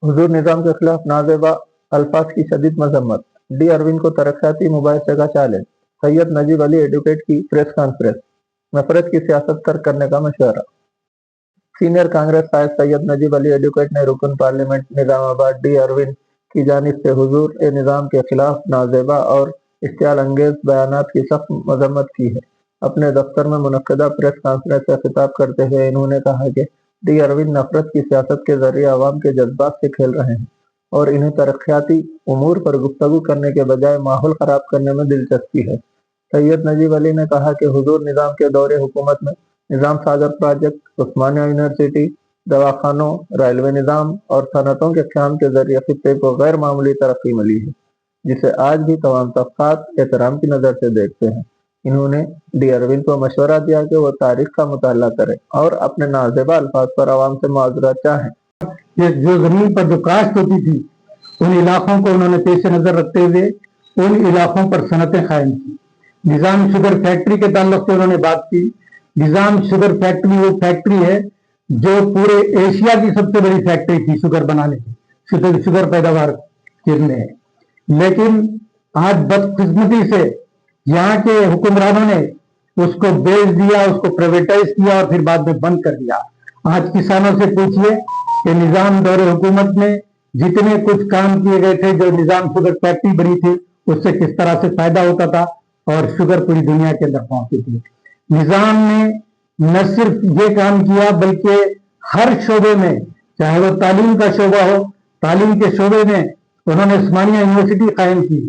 हुजूर निजाम के खिलाफ नाजेबा अल्फाज की शदीद मजम्मत। डी अरविंद को तरक्याती मुबाहिसे का चैलेंज। सैयद नजीब अली एडवोकेट की प्रेस कॉन्फ्रेंस। नफरत की सियासत तर्क करने का मशवरा। सीनियर कांग्रेस कायद सैयद नजीब अली एडवोकेट ने रुकन पार्लियामेंट निजामाबाद डी अरविंद की जानिब से हुजूर ए निज़ाम के खिलाफ नाजेबा और इश्तियाल अंगेज बयानात की सख्त मजम्मत की है। अपने दफ्तर में मुनक्किदा प्रेस कॉन्फ्रेंस से खिताब करते हुए इन्होंने कहा कि डी अरविंद नफरत की सियासत के जरिए अवाम के जज्बात से खेल रहे हैं और इन्हें तरक्याती उमूर पर गुफ्तगू करने के बजाय माहौल खराब करने में दिलचस्पी है। सैयद नजीब अली ने कहा कि हुजूर निजाम के दौरे हुकूमत में निजाम सागर प्रोजेक्ट, उस्मानिया यूनिवर्सिटी, दवाखानों, रेलवे निजाम और सनतों के क़याम के जरिए खित्ते को गैर मामूली तरक्की मिली है, जिसे आज भी तमाम तबकात एहतराम की नज़र से देखते हैं। इन्होंने डी अरविंद को मशवरा दिया कि वो तारीख का मुताला करें और अपने नाजेबा अल्फाज पर आवाम से माजरत चाहें। ये जो जमीन पर जो काश्त होती थी, उन इलाकों को उन्होंने पेश नजर रखते हुए उन इलाकों पर सनतें कायम की। निजाम शुगर फैक्ट्री के ताल्लुक से उन्होंने बात की। निजाम शुगर फैक्ट्री वो फैक्ट्री है जो पूरे एशिया की सबसे बड़ी फैक्ट्री थी शुगर बनाने की, शुगर पैदावार के लिए। लेकिन आज बदकिस्मती से यहाँ के हुक्मरानों ने उसको बेच दिया, उसको प्राइवेटाइज किया और फिर बाद में बंद कर दिया। आज किसानों से पूछिए कि निजाम दौरे हुकूमत में जितने कुछ काम किए गए थे, जो निजाम शुगर फैक्ट्री बनी थी, उससे किस तरह से फायदा होता था और शुगर पूरी दुनिया के अंदर पहुंचती थी। निजाम ने न सिर्फ ये काम किया बल्कि हर शोबे में, चाहे वो तालीम का शोबा हो, तालीम के शोबे में उन्होंने उस्मानिया यूनिवर्सिटी कायम की,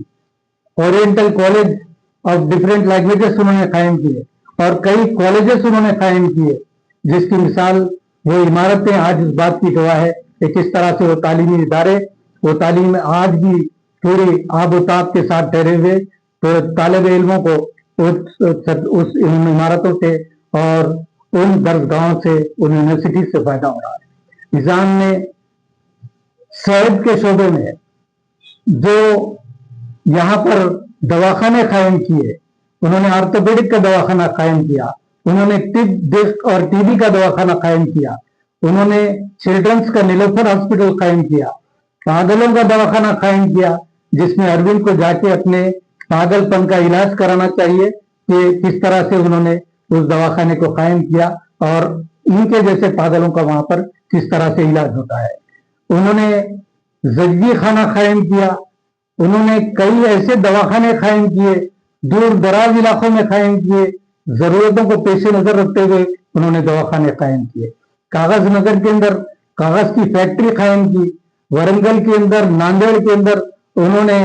oriental college of different languages उन्होंने कायम किए और कई कॉलेजेस उन्होंने कायम किए, जिसकी मिसाल वो इमारतें आज इस बात की गवाह है कि किस तरह से वो तालीमी इदारे, वो तालीम आज भी पूरी आबोताब के साथ ठहरे हुए, तो तालिब इल्मों को उस इमारतों से और उन दरसगाहों से, उन यूनिवर्सिटी से फायदा हो रहा है। निजाम ने सेहत के शोबे में जो यहाँ पर दवाखाने कायम किए, उन्होंने ऑर्थोपेडिक का दवाखाना कायम किया, उन्होंने डिस्क और टीबी का दवाखाना कायम किया, उन्होंने चिल्ड्रंस का नीलोफर हॉस्पिटल कायम किया, पागलों का दवाखाना कायम किया, जिसमें अरविंद को जाके अपने पागलपन का इलाज कराना चाहिए कि किस तरह से उन्होंने उस दवाखाने को कायम किया और इनके जैसे पागलों का वहां पर किस तरह से इलाज होता है। उन्होंने जज्जी खाना कायम किया, उन्होंने कई ऐसे दवाखाने कायम किए, दूर दराज इलाकों में कायम किए, जरूरतों को पेश नजर रखते हुए उन्होंने दवाखाने कायम किए। कागज नगर के अंदर कागज की फैक्ट्री कायम की, वरंगल के अंदर, नांदेड़ के अंदर उन्होंने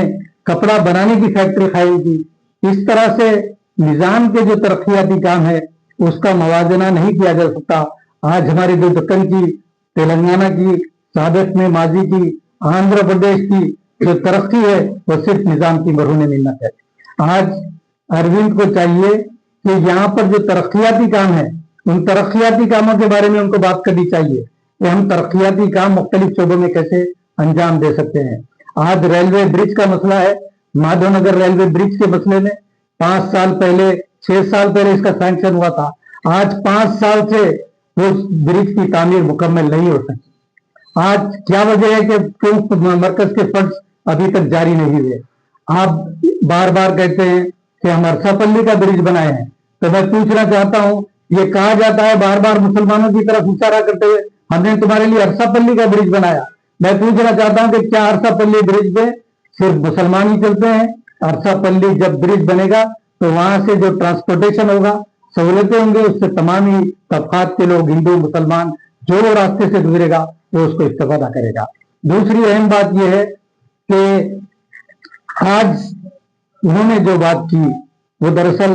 कपड़ा बनाने की फैक्ट्री कायम की। इस तरह से निजाम के जो तरक्याती काम है उसका मवाजना नहीं किया जा सकता। आज हमारी जो दक्कन की, तेलंगाना की, साबिक में माजी की, आंध्र प्रदेश की जो तरक्की है वो सिर्फ निजाम की मरहून मिन्नत है। आज अरविंद को चाहिए कि यहाँ पर जो तरक्याती काम है, उन तरक्याती कामों के बारे में उनको बात करनी चाहिए कि हम तरक्याती काम मुख्तलिफ शोबों में कैसे अंजाम दे सकते हैं। आज रेलवे ब्रिज का मसला है, माधवनगर रेलवे ब्रिज के मसले में 5 साल पहले, 6 साल पहले इसका सैंक्शन हुआ था। आज 5 साल से उस ब्रिज की तामीर मुकम्मल नहीं हो सकी। आज क्या वजह है कि क्यों मरकज के फंड्स अभी तक जारी नहीं हुए। आप बार बार कहते हैं कि हम अरसापल्ली का ब्रिज बनाए हैं, तो मैं पूछना चाहता हूं, ये कहा जाता है बार बार मुसलमानों की तरफ इशारा करते हुए, हमने तुम्हारे लिए अरसापल्ली का ब्रिज बनाया। मैं पूछना चाहता हूं कि क्या अरसापल्ली ब्रिज पे सिर्फ मुसलमान ही चलते हैं? अरसापल्ली जब ब्रिज बनेगा तो वहां से जो ट्रांसपोर्टेशन होगा, सहूलतें होंगे, उससे तमाम ही तबकात के लोग, हिंदू मुसलमान, जो रास्ते से गुजरेगा वो उसको इस्तेफादा करेगा। दूसरी अहम बात यह है कि आज उन्होंने जो बात की वो दरअसल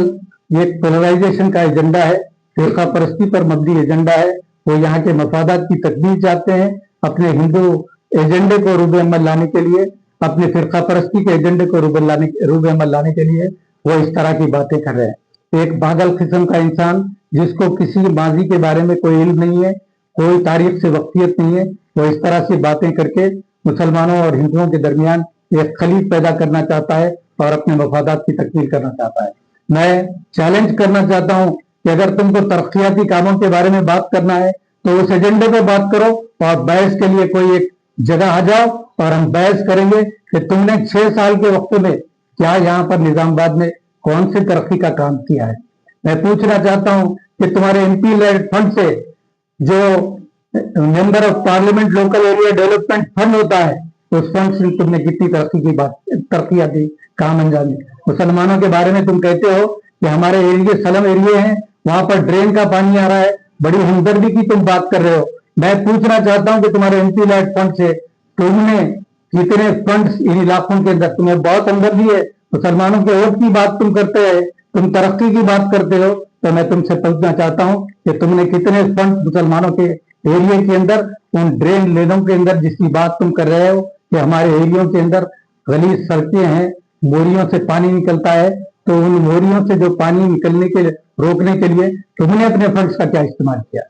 ये पोलराइजेशन का एजेंडा है, फिरका परस्ती पर मबनी एजेंडा है। वो यहाँ के मफादात की तकमील चाहते हैं, अपने हिंदू एजेंडे को रूबे अमल लाने के लिए, अपने फिरका परस्ती के एजेंडे को रूबे अमल लाने के लिए वो इस तरह की बातें कर रहे हैं। एक पागल किस्म का इंसान जिसको किसी माजी के बारे में कोई इल्म नहीं है, कोई तारीख से वक्फियत नहीं है, वो इस तरह से बातें करके मुसलमानों और हिंदुओं के दरमियान एक खलीफ पैदा करना चाहता है और अपने मफादात की तकमील करना चाहता है। मैं चैलेंज करना चाहता हूं कि अगर तुमको तरक्याती कामों के बारे में बात करना है तो उस एजेंडे पर बात करो और बहस के लिए कोई एक जगह आ जाओ और हम बहस करेंगे कि तुमने 6 साल के वक्त में क्या यहाँ पर निजामाबाद में कौन सी तरक्की का काम किया है। मैं पूछना चाहता हूँ कि तुम्हारे एमपी लेड फंड से जो member of parliament local area development fund होता है, उस फंड से तुमने कितनी तरक्की दी, काम अंजाम दी। मुसलमानों के बारे में तुम कहते हो कि हमारे एरिया स्लम एरिया हैं, वहां पर ड्रेन का पानी आ रहा है, बड़ी हमदर्दी की तुम बात कर रहे हो। मैं पूछना चाहता हूं कि तुम्हारे एमपी लैड फंड से तुमने कितने फंड्स इन इलाकों के अंदर, तुम्हें बहुत हमदर्दी है, मुसलमानों के वोट की बात तुम करते हैं, तुम तरक्की की बात करते हो, तो मैं तुमसे पूछना चाहता हूं कि तुमने कितने फंड मुसलमानों के एरिया के अंदर, उन ड्रेन लेनों के अंदर जिसकी बात तुम कर रहे हो कि हमारे एरियो के अंदर गलीज सड़कें हैं, मोरियों से पानी निकलता है, तो उन मोरियों से जो पानी निकलने के रोकने के लिए तुमने अपने फंड्स का क्या इस्तेमाल किया।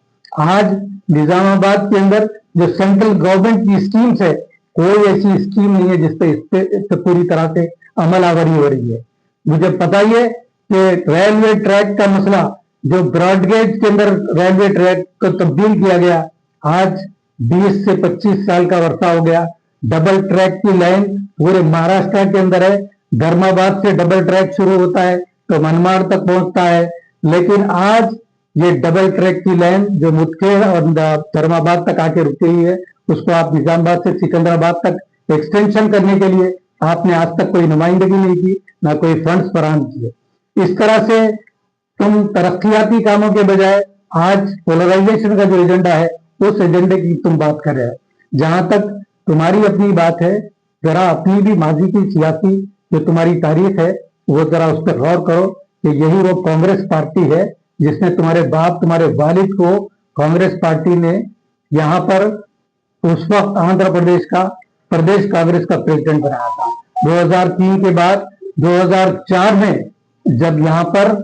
आज निजामाबाद के अंदर जो सेंट्रल गवर्नमेंट की स्कीम्स है, कोई ऐसी स्कीम नहीं है जिसपे इस पे पूरी तरह से अमलावरी हो रही है। मुझे पता ही है कि रेलवे ट्रैक का मसला, जो ब्रॉडगेज के अंदर रेलवे ट्रैक को तब्दील किया गया, आज 20 से 25 साल का वर्षा हो गया। डबल ट्रैक की लाइन पूरे महाराष्ट्र के अंदर है, धर्माबाद से डबल ट्रैक शुरू होता है तो मनमाड़ तक पहुंचता है, लेकिन आज ये डबल ट्रैक की लाइन जो मुदखेड़ और धर्माबाद तक आके रुकी हुई है, उसको आप निजामाबाद से सिकंदराबाद तक एक्सटेंशन करने के लिए आपने आज तक कोई नुमाइंदगी नहीं की, ना कोई फंड्स फराहम किए। इस तरह से तुम तरक्याती कामों के बजाय आज पोलराइजेशन का जो एजेंडा है, उस एजेंडे की तुम बात कर रहे हो। जहां तक तुम्हारी अपनी बात है, जरा अपनी भी माजी की सियासी जो तुम्हारी तारीख है वो जरा उस पर गौर करो कि यही वो कांग्रेस पार्टी है जिसने तुम्हारे बाप, तुम्हारे वालिद को कांग्रेस पार्टी ने यहाँ पर उस वक्त आंध्र प्रदेश का प्रदेश कांग्रेस का प्रेसिडेंट बनाया था। 2003 के बाद 2004 में जब यहाँ पर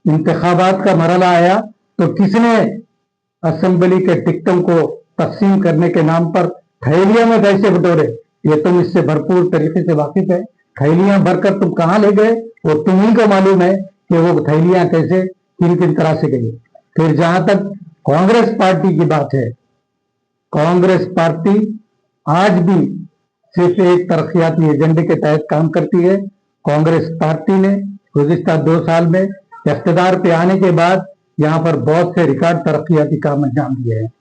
इंतखाबात का मरहला आया तो किसने असेंबली के टिकटों को तकसीम करने के नाम पर थैलियों में पैसे बटोरे, ये तुम इससे भरपूर तरीके से वाकिफ है। थैलियां भरकर तुम कहां ले गए वो तुम्ही को मालूम है कि वो थैलियां कैसे किन किन तरह से गई। फिर जहां तक कांग्रेस पार्टी की बात है, कांग्रेस पार्टी आज भी सिर्फ एक तरक्याती एजेंडे के तहत काम करती है। कांग्रेस पार्टी ने गुज़िश्ता 2 साल में इख्तिदार पे आने के बाद यहाँ पर बहुत से रिकॉर्ड तरक्याती काम अंजाम दिए हैं।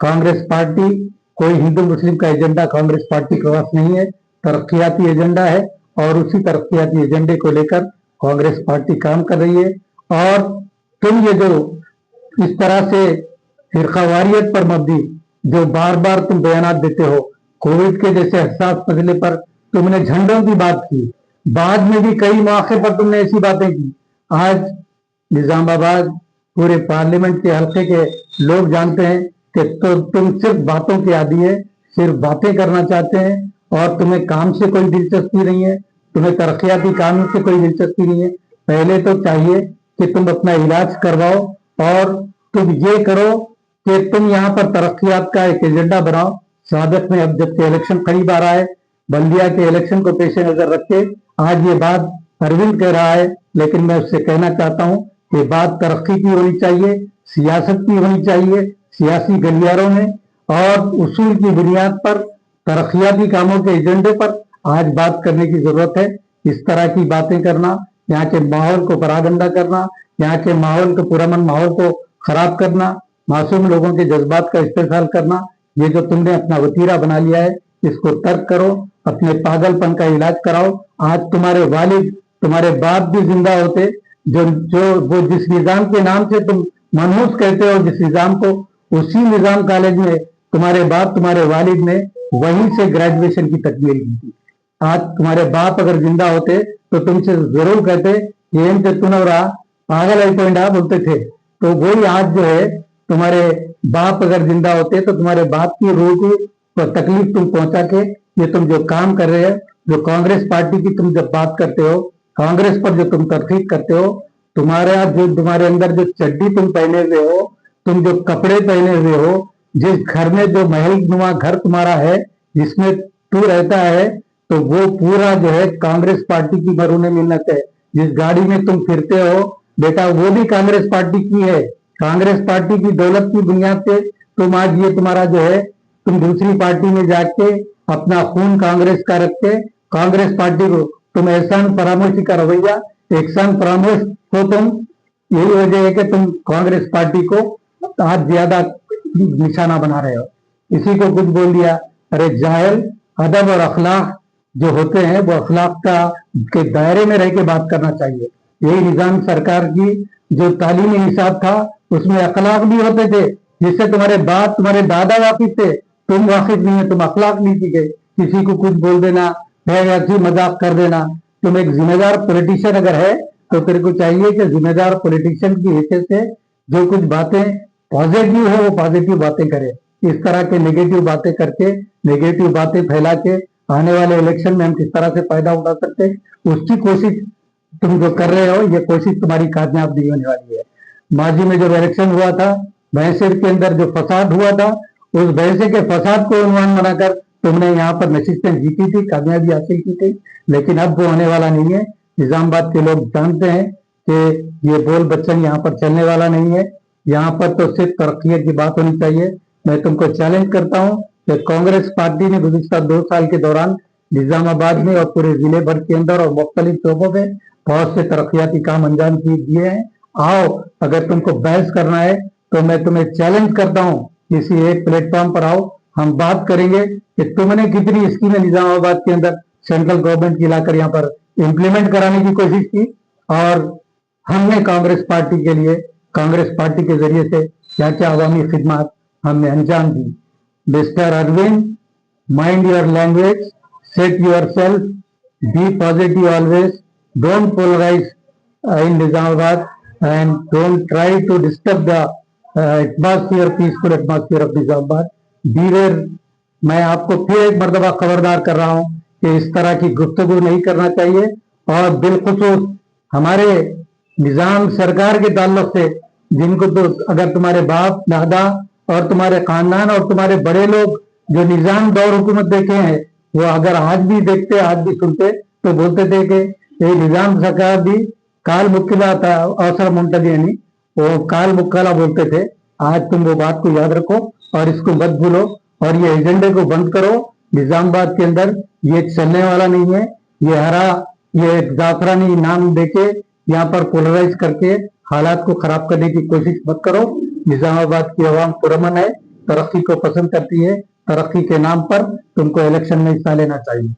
कांग्रेस पार्टी कोई हिंदू मुस्लिम का एजेंडा कांग्रेस पार्टी के पास नहीं है, तरक्याती एजेंडा है और उसी तरक्याती एजेंडे को लेकर कांग्रेस पार्टी काम कर रही है। और तुम ये जो इस तरह से फिरकावारियत पर मबनी जो बार बार तुम बयान देते हो, कोविड के जैसे हसास मसले पर तुमने झंडों की बात की, बाद में भी कई मौके पर तुमने ऐसी बातें की। आज निजामाबाद पूरे पार्लियामेंट के हल्के के लोग जानते हैं कि तो तुम सिर्फ बातों के आदी है, सिर्फ बातें करना चाहते हैं और तुम्हें काम से कोई दिलचस्पी नहीं है, तुम्हें तरक्याती काम से कोई दिलचस्पी नहीं है। पहले तो चाहिए कि तुम अपना इलाज करवाओ और तुम ये करो कि तुम यहाँ पर तरक्यात का एक एजेंडा बनाओ। स्वागत में अब जबकि इलेक्शन करीब आ रहा है, बल्दिया के इलेक्शन को पेश नजर रख के आज ये बात अरविंद कह रहा है, लेकिन मैं उससे कहना चाहता हूँ कि बात तरक्की की होनी चाहिए, सियासत की होनी चाहिए, सियासी गलियारों में और उसूल की बुनियाद पर तरक्याती कामों के एजेंडे पर आज बात करने की जरूरत है। इस तरह की बातें करना, यहाँ के माहौल को परागंदा करना, यहाँ के माहौल को पुरअमन माहौल को खराब करना, मासूम लोगों के जज्बात का इस्तेमाल करना, ये जो तुमने अपना वतीरा बना लिया है, इसको तर्क करो, अपने पागलपन का इलाज कराओ। आज तुम्हारे वालिद, तुम्हारे बाप भी जिंदा होते, जो जो वो जिस निजाम के नाम से तुम मनहूस कहते हो, जिस निजाम को, उसी निजाम कॉलेज में तुम्हारे बाप, तुम्हारे वालिद ने वहीं से ग्रेजुएशन की तकमील की थी। आज तुम्हारे बाप अगर जिंदा होते तो तुमसे जरूर कहते ఏం చెప్తున్నావురా पागल అయిపోయిందా बोलते थे। तो वही आज जो है तुम्हारे बाप अगर जिंदा होते तो तुम्हारे बाप की रूह को तकलीफ तुम पहुंचा के ये तुम जो काम कर रहे हो, जो कांग्रेस पार्टी की तुम जब बात करते हो, कांग्रेस पर जो तुम तनकीद करते हो, तुम्हारा जो तुम्हारे अंदर जो चड्डी तुम पहने हुए हो, तुम जो कपड़े पहने हुए हो, जिस घर में जो महल नुमा घर तुम्हारा है जिसमें तू रहता है, तो वो पूरा जो है कांग्रेस पार्टी की मरूने मिन्नत है। जिस गाड़ी में तुम फिरते हो बेटा, वो भी कांग्रेस पार्टी की है। कांग्रेस पार्टी की दौलत की बुनियाद पे तुम आज ये तुम्हारा जो है तुम दूसरी पार्टी में जाके अपना खून कांग्रेस का रख के कांग्रेस पार्टी को तुम एहसान फरामोशी का रवैया, एहसान फरामोश हो तुम। यही वजह है कि तुम कांग्रेस पार्टी को आज ज्यादा निशाना बना रहे हो। इसी को कुछ बोल दिया, अरे जाहिल। अदब और अखलाक जो होते हैं वो अखलाक का के दायरे में रह के बात करना चाहिए। यही निजाम सरकार की जो तालीमी निसाब था उसमें अखलाक भी होते थे, जिससे तुम्हारे बाप तुम्हारे दादा वाकिफ थे, तुम वाकिफ नहीं है, तुम अखलाक नहीं सीखे। किसी को कुछ बोल देना, ऐसी मजाक कर देना। तुम एक जिम्मेदार पॉलिटिशियन अगर है तो तेरे को चाहिए कि जिम्मेदार पॉलिटिशियन की हैसियत से जो कुछ बातें पॉजिटिव है वो पॉजिटिव बातें करे। इस तरह के नेगेटिव बातें करके, नेगेटिव बातें फैला के आने वाले इलेक्शन में हम किस तरह से फायदा उठा सकते हैं उसकी कोशिश तुम जो कर रहे हो, ये कोशिश तुम्हारी कामयाब नहीं होने वाली है। माजी में जब इलेक्शन हुआ था, भैंसेर के अंदर जो फसाद हुआ था, उस भैंसे के फसाद को उन्वान बनाकर तुमने यहाँ पर नशिस्तें जीती थी, कामयाबी हासिल की थी, लेकिन अब वो होने वाला नहीं है। निजामाबाद के लोग जानते हैं कि ये बोल बच्चन यहाँ पर चलने वाला नहीं है। यहाँ पर तो सिर्फ तरक्की की बात होनी चाहिए। मैं तुमको चैलेंज करता हूँ कि कांग्रेस पार्टी ने गुज़िश्ता 2 साल के दौरान निजामाबाद में और पूरे जिले भर के अंदर और मुख्तलिफ शोबों में बहुत से तरक्याती काम अंजाम दिए हैं। आओ, अगर तुमको बहस करना है तो मैं तुम्हें चैलेंज करता हूँ, किसी एक प्लेटफॉर्म पर आओ, हम बात करेंगे कि तुमने कितनी स्कीमें निजामाबाद के अंदर सेंट्रल गवर्नमेंट की लाकर यहाँ पर इम्प्लीमेंट कराने की कोशिश की और हमने कांग्रेस पार्टी के लिए, कांग्रेस पार्टी के जरिए से क्या क्या अवामी खिदमत हमने अंजाम दी। Mister Arvind, mind your language, set yourself, be positive always, don't polarise in Nizamabad and don't try to disturb the atmosphere, peaceful atmosphere of Nizamabad. Beware, मैं आपको फिर एक मर्तबा खबरदार कर रहा हूँ कि इस तरह की गुफ्तगू नहीं करना चाहिए। और बिलखुसूस हमारे निजाम सरकार के ताल्लुक से, जिनको तो अगर तुम्हारे बाप दादा और तुम्हारे खानदान और तुम्हारे बड़े लोग जो निजाम दौर हुकूमत देखे हैं, वो अगर आज भी देखते, आज भी सुनते, तो बोलते थे कि ये निजाम सरकार भी काल मुक्किला था, अवसर मुंतदी यानी वो काल मुक्काला बोलते थे। आज तुम वो बात को याद रखो और इसको मत भूलो और ये एजेंडे को बंद करो। निजामाबाद के अंदर ये चलने वाला नहीं है। ये हरा, ये जाफरानी नाम देके यहाँ पर पोलराइज करके हालात को खराब करने की कोशिश मत करो। निजामाबाद की आवाम पुरअमन है, तरक्की को पसंद करती है। तरक्की के नाम पर तुमको इलेक्शन में हिस्सा लेना चाहिए।